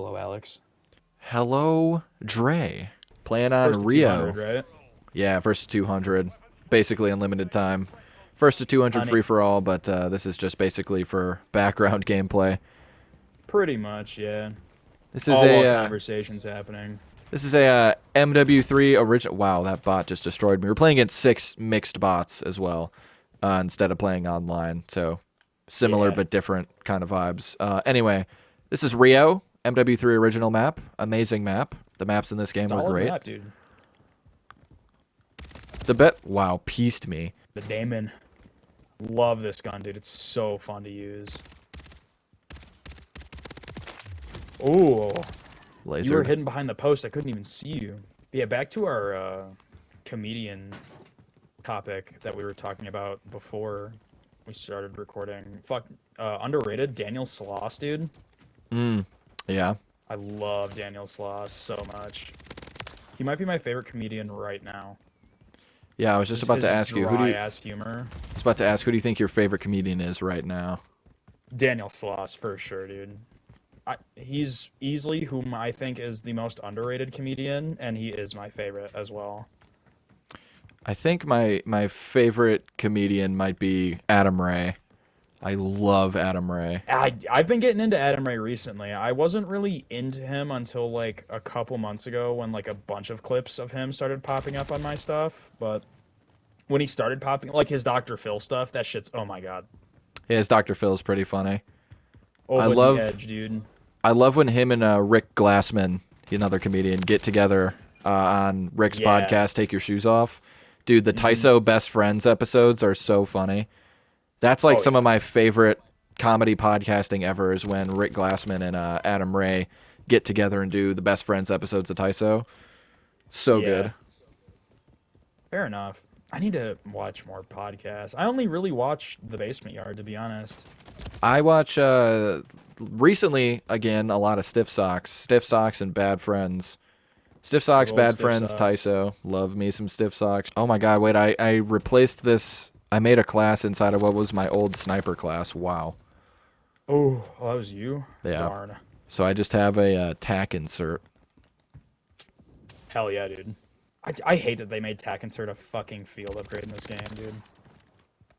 Hello, Alex. Hello, Drae. Playing First on to 200, Rio. right? Yeah, first to 200. Basically unlimited time. First to 200 Honey, free for all, but this is just basically for background gameplay. pretty much, yeah. This is All a while uh, conversations happening. this is a MW3 original. Wow, that bot just destroyed me. We're playing against 6 mixed bots as well, instead of playing online. So similar Yeah. but different kind of vibes. Anyway, this is Rio MW3 original map. Amazing map. The maps in this game were Solid great. map, dude. Wow, pieced me. The Damon. Love this gun, dude. It's so fun to use. Ooh, you were Lasered. hidden behind the post. I couldn't even see you. But yeah, back to our comedian topic that we were talking about before we started recording. Fuck, underrated Daniel Sloss, dude. Yeah. I love Daniel Sloss so much. He might be my favorite comedian right now. Yeah, I was just Just about to his ask you, dry ass humor. who do you think your favorite comedian is right now? Daniel Sloss for sure, dude. He's easily whom I think is the most underrated comedian, and he is my favorite as well. I think my favorite comedian might be Adam Ray. I love Adam Ray. I've been getting into Adam Ray recently. I wasn't really into him until like a couple months ago when like a bunch of clips of him started popping up on my stuff. But when he started popping, like his Dr. Phil stuff, that shit's oh my god, His Dr. Phil's pretty funny. I over the love edge, dude. I love when him and Rick Glassman, another comedian, get together on Rick's Yeah. podcast. Take your shoes off, dude. The Hmm. Tyso best friends episodes are so funny. That's like Oh some of yeah. my favorite comedy podcasting ever is when Rick Glassman and Adam Ray get together and do the best friends episodes of Tyso. So Yeah. good. Fair enough. I need to watch more podcasts. I only really watch The Basement Yard, to be honest. I watch recently again a lot of Stiff Socks and Bad Friends. Stiff Good Socks, old Bad Stiff Friends, Socks. Tyso. Love me some Stiff Socks. Oh my god, wait, I replaced this. I made a class inside of what was my old sniper class. Wow. Oh, well, that was you? Yeah. Darn. So I just have a tack insert. Hell yeah, dude. I hate that they made tack insert a fucking field upgrade in this game, dude.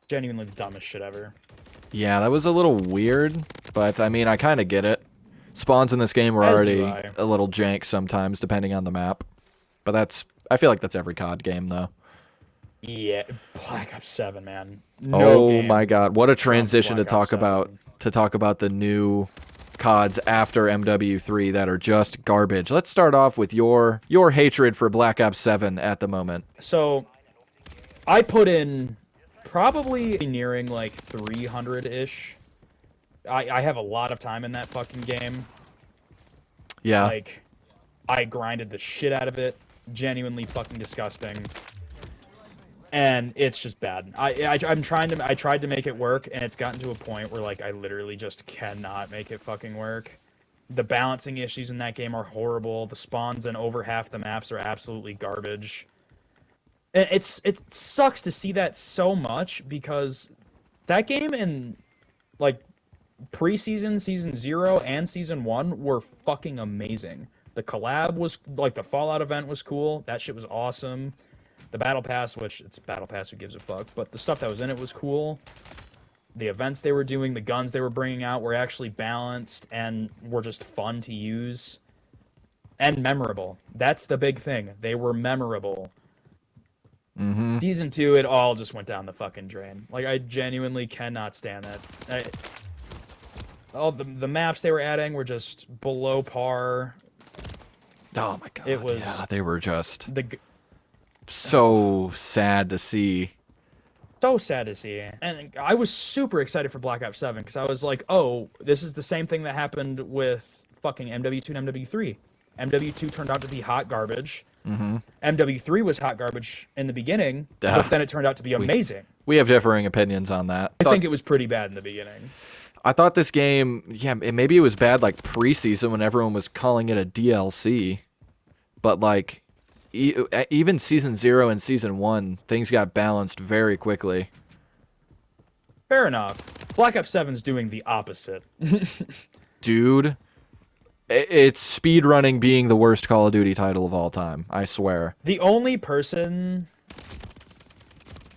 Genuinely the dumbest shit ever. Yeah, that was a little weird, but I mean, I kind of get it. Spawns in this game were As do already I. a little jank sometimes, depending on the map. But I feel like that's every COD game, though. Yeah, Black Ops 7, man. No Oh my game God, what a trumps transition Black Ops to talk about the new CODs after MW3 that are just garbage. Let's start off with your hatred for Black Ops 7 at the moment. 7. So, I put in probably nearing like 300-ish. I have a lot of time in that fucking game. Yeah. Like, I grinded the shit out of it. Genuinely fucking disgusting. And it's just bad. I tried to make it work, and it's gotten to a point where like I literally just cannot make it fucking work. The balancing issues in that game are horrible. The spawns in over half the maps are absolutely garbage. It sucks to see that so much because that game in like preseason, season 0, and season 1 were fucking amazing. The collab was like the Fallout event was cool. That shit was awesome. The Battle Pass, which it's Battle Pass, who gives a fuck, but the stuff that was in it was cool. The events they were doing, the guns they were bringing out were actually balanced and were just fun to use and memorable. That's the big thing. They were memorable. Mm-hmm. Season 2, it all just went down the fucking drain. Like, I genuinely cannot stand that. All the maps they were adding were just below par. Oh my It God. was Yeah, they were just the oh, so sad to see. so sad to see. And I was super excited for Black Ops 7 because I was like, oh, this is the same thing that happened with fucking MW2 and MW3. MW2 turned out to be hot garbage. Mm-hmm. MW3 was hot garbage in the beginning, but then it turned out to be we amazing. we have differing opinions on that. I think it was pretty bad in the beginning. I thought this game, yeah, maybe it was bad like preseason when everyone was calling it a DLC, but like even season 0 and season 1, things got balanced very quickly. Fair enough. Black Ops 7's doing the opposite. Dude, It's speedrunning being the worst Call of Duty title of all time. I swear. The only person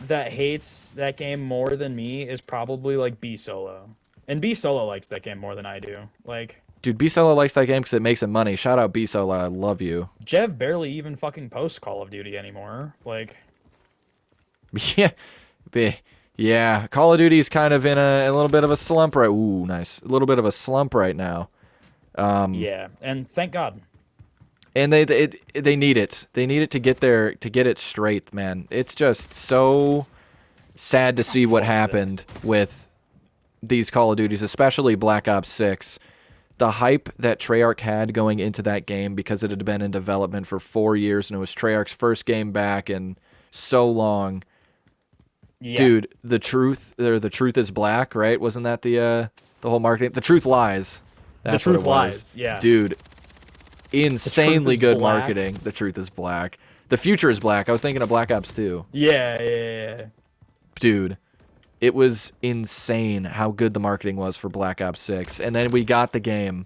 that hates that game more than me is probably like B Solo. And B Solo likes that game more than I do. Like, Dude, B Solo likes that game because it makes him money. Shout out B Solo, I love you. Jev barely even fucking posts Call of Duty anymore. Like, Yeah, yeah. Call of Duty is kind of in a little bit of a slump right. Ooh, nice. A little bit of a slump right now. yeah, and thank God. And they need it. They need it to get there to get it straight, man. It's just so sad to see what Fuck happened with these Call of Duties, especially Black Ops 6. The hype that Treyarch had going into that game because it had been in development for 4 years and it was Treyarch's first game back in so long. Yeah. Dude, the truth is black, right? Wasn't that the whole marketing? The truth lies. That's the truth what it was. lies. Yeah. Dude, insanely is good black. marketing. The truth is black. The future is black. I was thinking of Black Ops 2. Yeah. Dude, it was insane how good the marketing was for Black Ops 6. And then we got the game,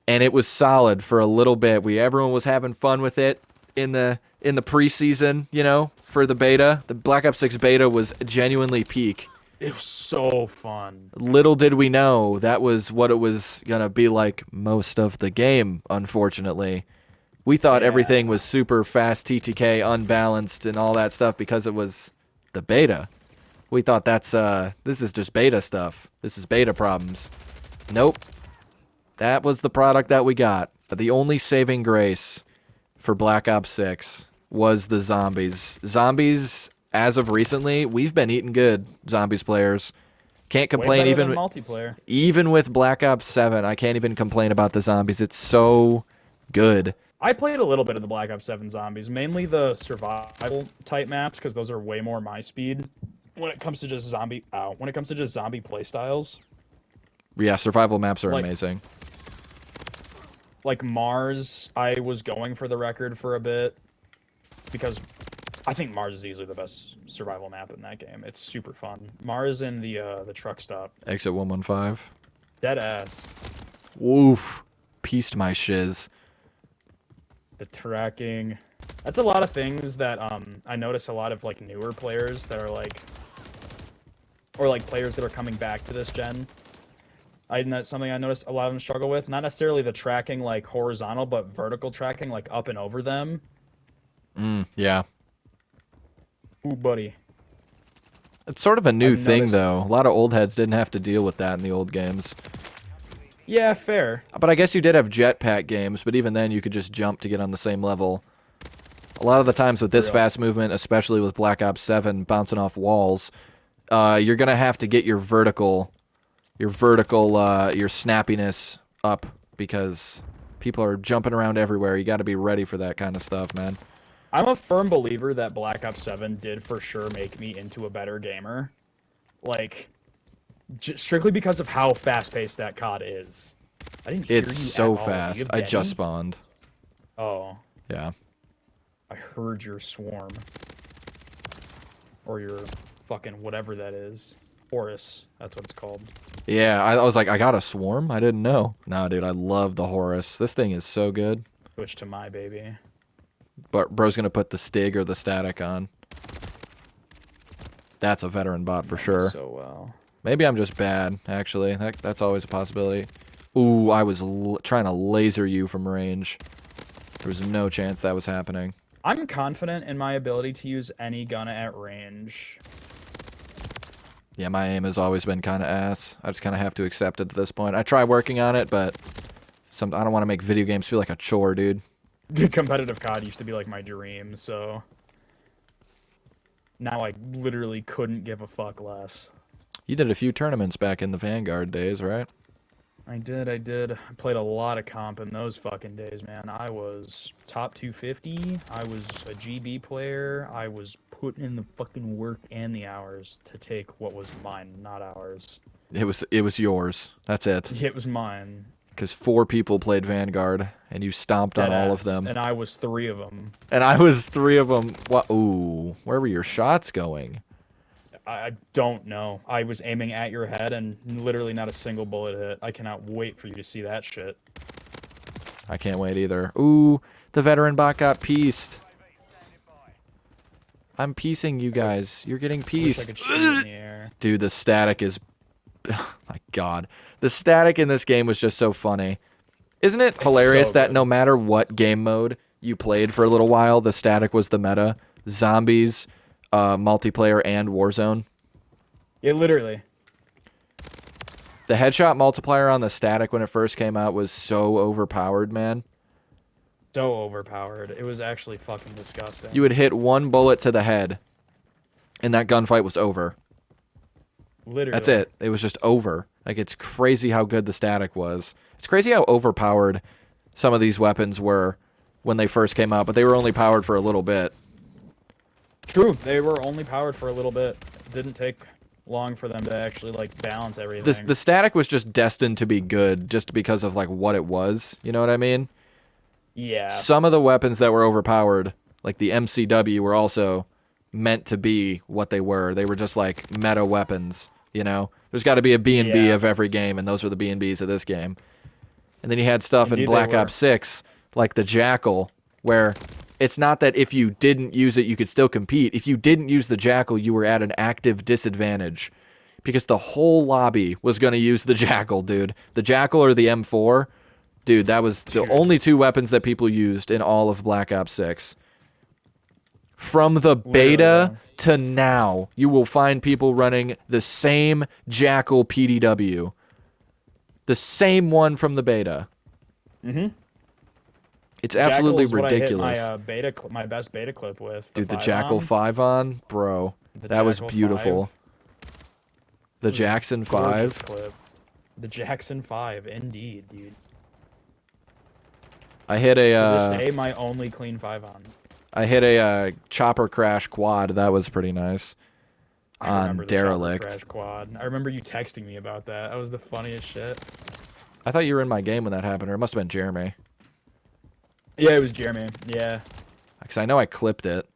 and it was solid for a little bit. Everyone was having fun with it in the preseason, you know, for the beta. The Black Ops 6 beta was genuinely peak. It was so fun. Little did we know that was what it was going to be like most of the game, unfortunately. We thought everything was super fast, TTK, unbalanced, and all that stuff because it was the beta. We thought this is just beta stuff. This is beta problems. Nope. That was the product that we got. The only saving grace for Black Ops 6 was the zombies. Zombies, as of recently, we've been eating good, zombies players. Can't complain Way better even than multiplayer. Even with Black Ops 7, I can't even complain about the zombies. It's so good. I played a little bit of the Black Ops 7 zombies, mainly the survival type maps, because those are way more my speed. When it comes to just zombie playstyles. Yeah, survival maps are Like- amazing. Like Mars, I was going for the record for a bit, because I think Mars is easily the best survival map in that game. It's super fun. Mars and the truck stop. Exit 115. Dead ass. Woof. Pieced my shiz. The tracking. That's a lot of things that I notice a lot of like newer players that are like, or like players that are coming back to this gen. Something I noticed a lot of them struggle with. Not necessarily the tracking like horizontal, but vertical tracking like up and over them. Yeah. Ooh, buddy. It's sort of a new I've thing, noticed- though. A lot of old heads didn't have to deal with that in the old games. Yeah, fair. But I guess you did have jetpack games, but even then you could just jump to get on the same level. A lot of the times with this Real. fast movement, especially with Black Ops 7 bouncing off walls, you're going to have to get your your snappiness up because people are jumping around everywhere. You got to be ready for that kind of stuff, man. I'm a firm believer that Black Ops 7 did for sure make me into a better gamer. Like, strictly because of how fast-paced that COD is. I didn't hear you It's so at all. fast. You have I Denny? just spawned. Oh, Yeah. I heard your swarm. Or your fucking whatever that is. Horus, that's what it's called. Yeah, I was like, I got a swarm? I didn't know. No, dude, I love the Horus. This thing is so good. Switch to my baby. But bro's gonna put the Stig or the Static on. That's a veteran bot for sure. So well. Maybe I'm just bad, actually. That's always a possibility. Ooh, I was trying to laser you from range. There was no chance that was happening. I'm confident in my ability to use any gun at range. Yeah, my aim has always been kind of ass. I just kind of have to accept it at this point. I try working on it, but I don't want to make video games feel like a chore, dude. Competitive COD used to be like my dream, so now I literally couldn't give a fuck less. You did a few tournaments back in the Vanguard days, right? I did. I played a lot of comp in those fucking days, man. I was top 250. I was a GB player. I was putting in the fucking work and the hours to take what was mine, not ours. It was yours. That's it. It was mine. Because 4 people played Vanguard, and you stomped on all of them. And I was 3 of them. And I was 3 of them. What? Ooh, where were your shots going? I don't know. I was aiming at your head, and literally not a single bullet hit. I cannot wait for you to see that shit. I can't wait either. Ooh, the veteran bot got pieced. I'm piecing you guys. You're getting I wish I pieced. could shoot it in the air. Dude, the static is... Oh my god. The static in this game was just so funny. Isn't it hilarious so that good. no matter what game mode you played for a little while, the static was the meta? Zombies, multiplayer, and Warzone. Yeah, literally. The headshot multiplier on the static when it first came out was so overpowered, man. So overpowered. It was actually fucking disgusting. You would hit one bullet to the head, and that gunfight was over. Literally. That's it. It was just over. Like, it's crazy how good the static was. It's crazy how overpowered some of these weapons were when they first came out, but they were only powered for a little bit. True. They were only powered for a little bit. It didn't take long for them to actually, like, balance everything. The static was just destined to be good just because of, like, what it was. You know what I mean? Yeah. Some of the weapons that were overpowered, like the MCW, were also meant to be what they were. They were just, like, meta weapons, you know? There's got to be a B&B Yeah. of every game, and those are the B&Bs of this game. And then you had stuff in Indeed Black they were. Ops 6, like the Jackal, where it's not that if you didn't use it, you could still compete. If you didn't use the Jackal, you were at an active disadvantage. Because the whole lobby was going to use the Jackal, dude. The Jackal or the M4, dude, that was the only two weapons that people used in all of Black Ops 6. From the beta to now, you will find people running the same Jackal PDW. The same one from the beta. Mm-hmm. It's absolutely Jackal is ridiculous. what I hit my best beta clip with. Dude, the Jackal 5 on? Bro, The that was Jackal beautiful. 5. The Jackson 5? Gorgeous clip. The Jackson 5, indeed, dude. I hit a... To this day, my only clean 5 on. I hit a chopper crash quad. That was pretty nice. I On remember the Derelict. chopper crash quad. I remember you texting me about that. That was the funniest shit. I thought you were in my game when that happened, or it must have been Jeremy. Yeah, it was Jeremy. Yeah. Because I know I clipped it.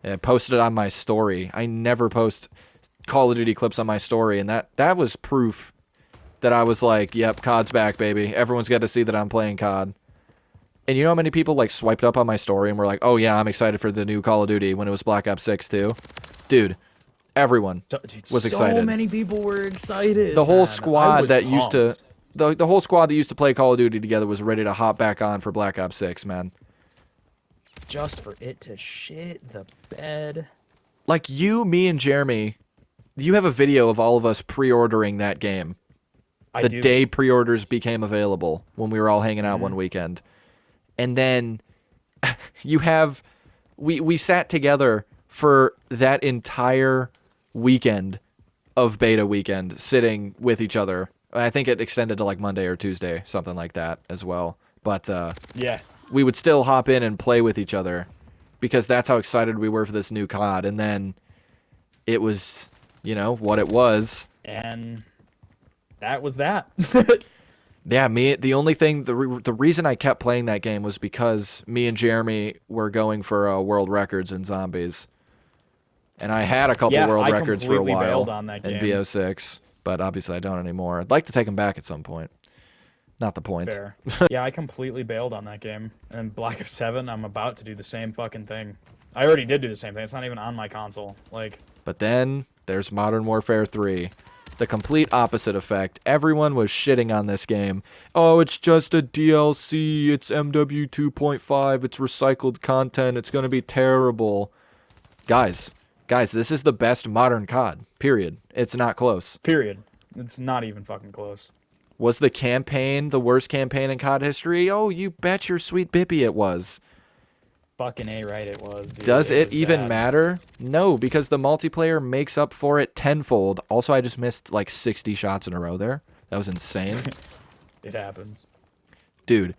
I posted it on my story. I never post Call of Duty clips on my story, and that was proof that I was like, yep, COD's back, baby. Everyone's got to see that I'm playing COD. And you know how many people like swiped up on my story and were like, oh yeah, I'm excited for the new Call of Duty when it was Black Ops 6 too? Dude, everyone was excited. So many people were excited. The whole man. squad that used to... pumped. The whole squad that used to play Call of Duty together was ready to hop back on for Black Ops 6, man. Just for it to shit the bed. Like you, me, and Jeremy, you have a video of all of us pre-ordering that game. The day pre-orders became available when we were all hanging out one weekend. And then you have... We sat together for that entire weekend of beta weekend, sitting with each other. I think it extended to like Monday or Tuesday, something like that as well. But yeah, we would still hop in and play with each other because that's how excited we were for this new COD. And then it was, you know, what it was. And that was that. Yeah, the only thing, the reason I kept playing that game was because me and Jeremy were going for world records in zombies. And I had a couple world records for a while on that in game. BO6, but obviously I don't anymore. I'd like to take them back at some point. Not the point. Fair. Yeah, I completely bailed on that game. And Black Ops 7, I'm about to do the same fucking thing. I already did do the same thing. It's not even on my console. Like. But then there's Modern Warfare 3. The complete opposite effect. Everyone was shitting on this game. Oh, it's just a DLC. It's MW 2.5. It's recycled content. It's going to be terrible. Guys, this is the best modern COD. Period. It's not close. Period. It's not even fucking close. Was the campaign the worst campaign in COD history? Oh, you bet your sweet bippy it was. Fucking A right it was, dude. Does it even bad. matter? No, because the multiplayer makes up for it tenfold. Also, I just missed like 60 shots in a row there. That was insane. It happens. Dude,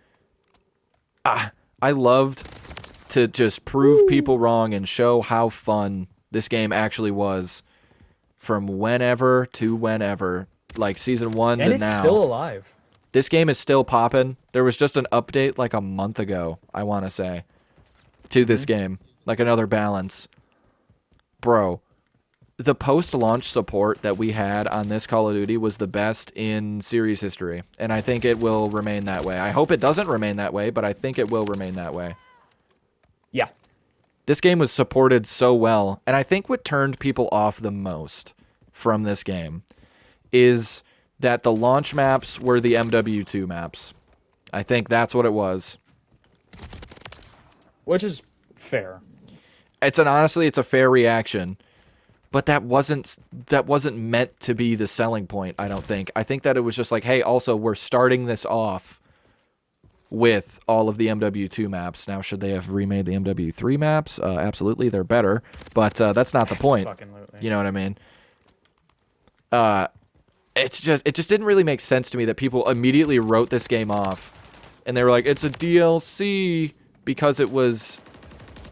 I loved to just prove people wrong and show how fun this game actually was from whenever to whenever. Like Season 1 and to now. And it's still alive. This game is still popping. There was just an update like a month ago, I want to say, to this game. Like another balance. Bro, the post-launch support that we had on this Call of Duty was the best in series history, and I think it will remain that way. I hope it doesn't remain that way, but I think it will remain that way. Yeah. This game was supported so well, and I think what turned people off the most from this game is that the launch maps were the MW2 maps. I think that's what it was. Which is fair. Honestly, it's a fair reaction. But that wasn't meant to be the selling point, I don't think. I think that it was just like, hey, also, we're starting this off with all of the MW2 maps. Now, should they have remade the MW3 maps? Absolutely, they're better. But that's not the point. You know what I mean? It just didn't really make sense to me that people immediately wrote this game off. And they were like, it's a DLC because it was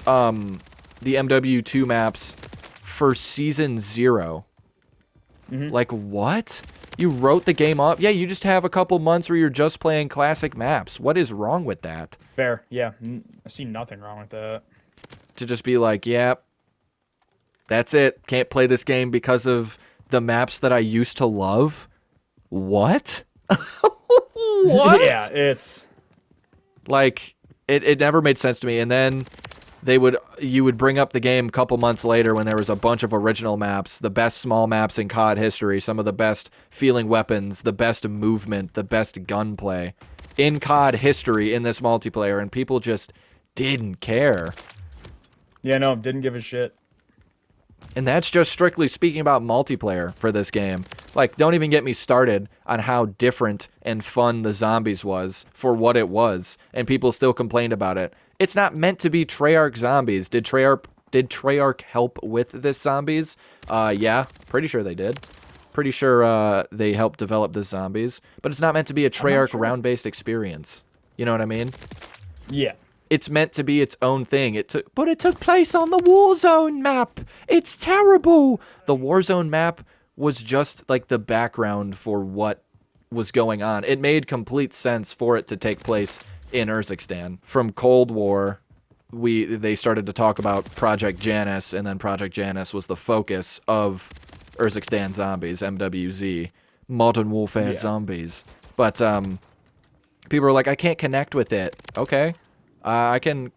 the MW2 maps for Season 0. Like, what? You wrote the game off? Yeah, you just have a couple months where you're just playing classic maps. What is wrong with that? Fair, yeah. I see nothing wrong with that. To just be like, yeah, that's it. Can't play this game because of the maps that I used to love? What? What? Yeah, it's... Like, it never made sense to me. And then you would bring up the game a couple months later when there was a bunch of original maps, the best small maps in COD history, some of the best feeling weapons, the best movement, the best gunplay in COD history in this multiplayer, and people just didn't care. Yeah, no, didn't give a shit. And that's just strictly speaking about multiplayer for this game. Like, don't even get me started on how different and fun the zombies was for what it was, and people still complained about it. It's not meant to be Treyarch zombies. Did Treyarch help with this zombies? Yeah, pretty sure they did. Pretty sure they helped develop this zombies. But it's not meant to be a Treyarch round-based experience. You know what I mean? Yeah. It's meant to be its own thing. But it took place on the Warzone map. It's terrible. The Warzone map was just like the background for what was going on. It made complete sense for it to take place in Urzikstan. From Cold War, they started to talk about Project Janus, and then Project Janus was the focus of Urzikstan Zombies, MWZ, Modern Warfare Zombies. But people are like, I can't connect with it. Okay. I can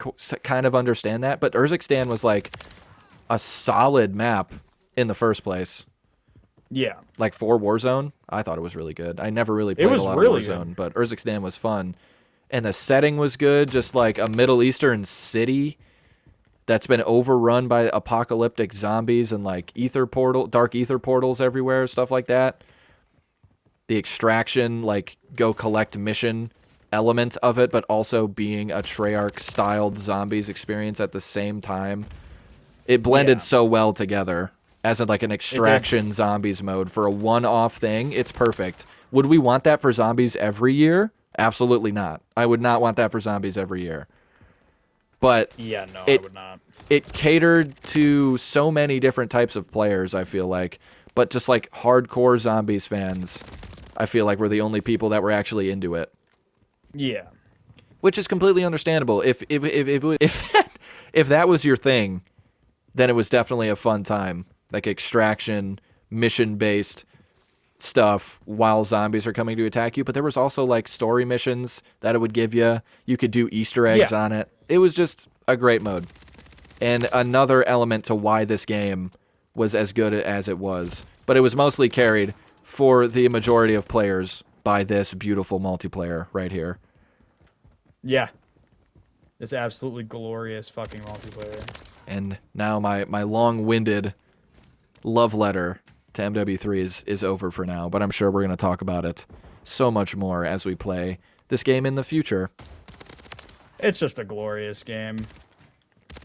kind of understand that, but Urzikstan was like a solid map in the first place. Yeah. Like for Warzone, I thought it was really good. I never really played a lot of Warzone, but Urzikstan was fun. And the setting was good, just like a Middle Eastern city that's been overrun by apocalyptic zombies and like dark ether portals everywhere, stuff like that. The extraction, like go collect mission element of it, but also being a Treyarch-styled zombies experience at the same time. It blended so well together as like an extraction zombies mode for a one-off thing. It's perfect. Would we want that for zombies every year? Absolutely not. I would not want that for zombies every year. But yeah, no, I would not. It catered to so many different types of players, I feel like. But just like hardcore zombies fans, I feel like we're the only people that were actually into it. Yeah. Which is completely understandable. If that was your thing, then it was definitely a fun time. Like extraction, mission-based stuff while zombies are coming to attack you. But there was also like story missions that it would give you. You could do Easter eggs on it. It was just a great mode. And another element to why this game was as good as it was. But it was mostly carried for the majority of players by this beautiful multiplayer right here. Yeah. This absolutely glorious fucking multiplayer. And now my long-winded love letter to MW3 is over for now, but I'm sure we're going to talk about it so much more as we play this game in the future. It's just a glorious game.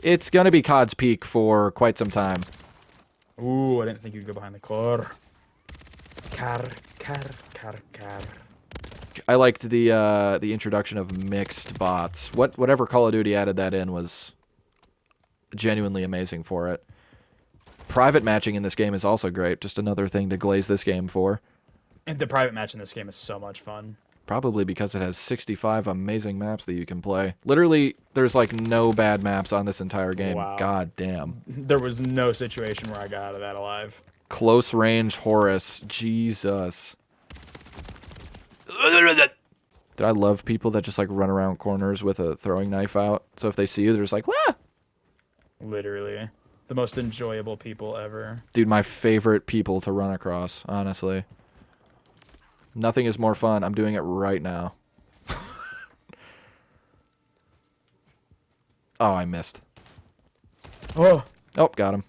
It's going to be COD's peak for quite some time. Ooh, I didn't think you'd go behind the car. Car. I liked the introduction of mixed bots. Whatever Call of Duty added that in was genuinely amazing for it. Private matching in this game is also great. Just another thing to glaze this game for. And the private match in this game is so much fun. Probably because it has 65 amazing maps that you can play. Literally, there's like no bad maps on this entire game. Wow. God damn. There was no situation where I got out of that alive. Close range Horus. Jesus. Did I love people that just like run around corners with a throwing knife out? So if they see you, they're just like, wah! Literally. The most enjoyable people ever. Dude, my favorite people to run across, honestly. Nothing is more fun. I'm doing it right now. Oh, I missed. Oh. Oh, got him.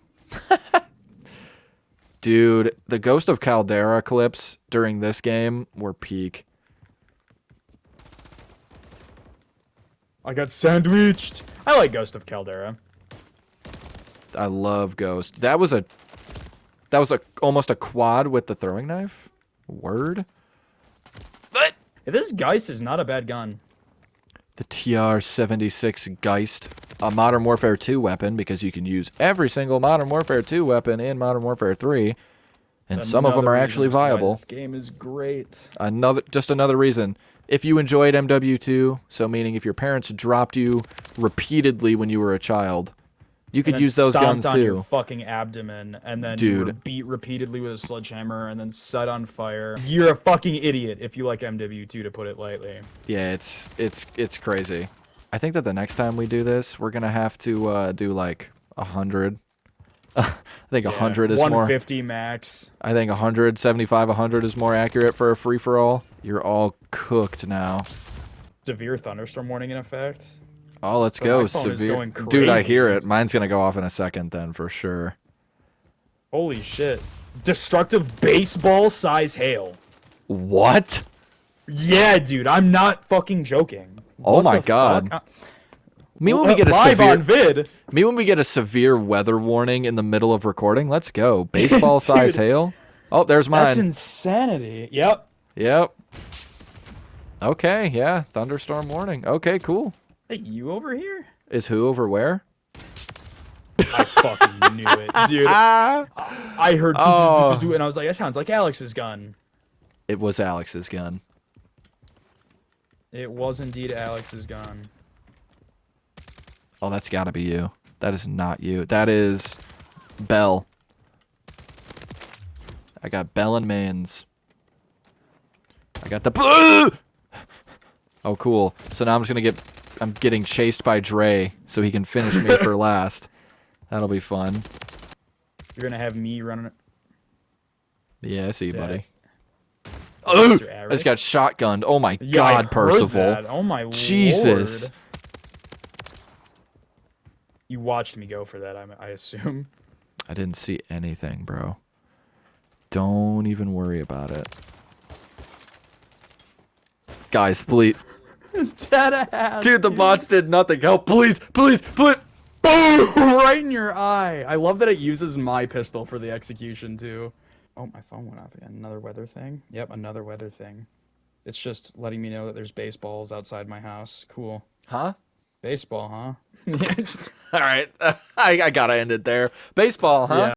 Dude, the Ghost of Caldera clips during this game were peak. I got sandwiched. I like Ghost of Caldera. I love Ghost. That was almost a quad with the throwing knife. Word. But this Geist is not a bad gun. The TR-76 Geist, a Modern Warfare 2 weapon, because you can use every single Modern Warfare 2 weapon in Modern Warfare 3, and some of them are actually viable. This game is great. Just another reason. If you enjoyed MW2, so meaning if your parents dropped you repeatedly when you were a child, you could use those guns on too. Your fucking abdomen, and then you were beat repeatedly with a sledgehammer, and then set on fire. You're a fucking idiot if you like MW2, to put it lightly. Yeah, it's crazy. I think that the next time we do this, we're gonna have to do like 100. I think 100 is more. 150 max. I think 100, 75, 100 is more accurate for a free for all. You're all cooked now. Severe thunderstorm warning in effect. Oh, let's go. My phone is going crazy. Dude, I hear it. Mine's gonna go off in a second then, for sure. Holy shit. Destructive baseball size hail. What? Yeah, dude, I'm not fucking joking. Oh my god. Me when we get a live severe on vid. Me when we get a severe weather warning in the middle of recording. Let's go. Baseball size hail. Oh, there's mine. That's insanity. Yep. Yep. Okay, yeah. Thunderstorm warning. Okay, cool. Hey, you over here? Is who over where? I fucking knew it, dude. I heard do, and I was like, that sounds like Alex's gun. It was Alex's gun. It was indeed Alex's gun. Oh, that's gotta be you. That is not you. That is Bell. I got Bell and Mains. I got the... Oh, cool. So now I'm getting chased by Drae, so he can finish me for last. That'll be fun. You're gonna have me running it. Yeah, I see you, buddy. Oh! I just got shotgunned. Oh my god, Percival. That. Oh my Jesus. Lord. You watched me go for that, I assume. I didn't see anything, bro. Don't even worry about it. Guys, please. Dead ass. Dude, the bots did nothing. Help, please, please, please. Boom! Right in your eye. I love that it uses my pistol for the execution, too. Oh, my phone went off again. Another weather thing? Yep, another weather thing. It's just letting me know that there's baseballs outside my house. Cool. Huh? Baseball, huh? All right. I gotta end it there. Baseball, huh? Yeah.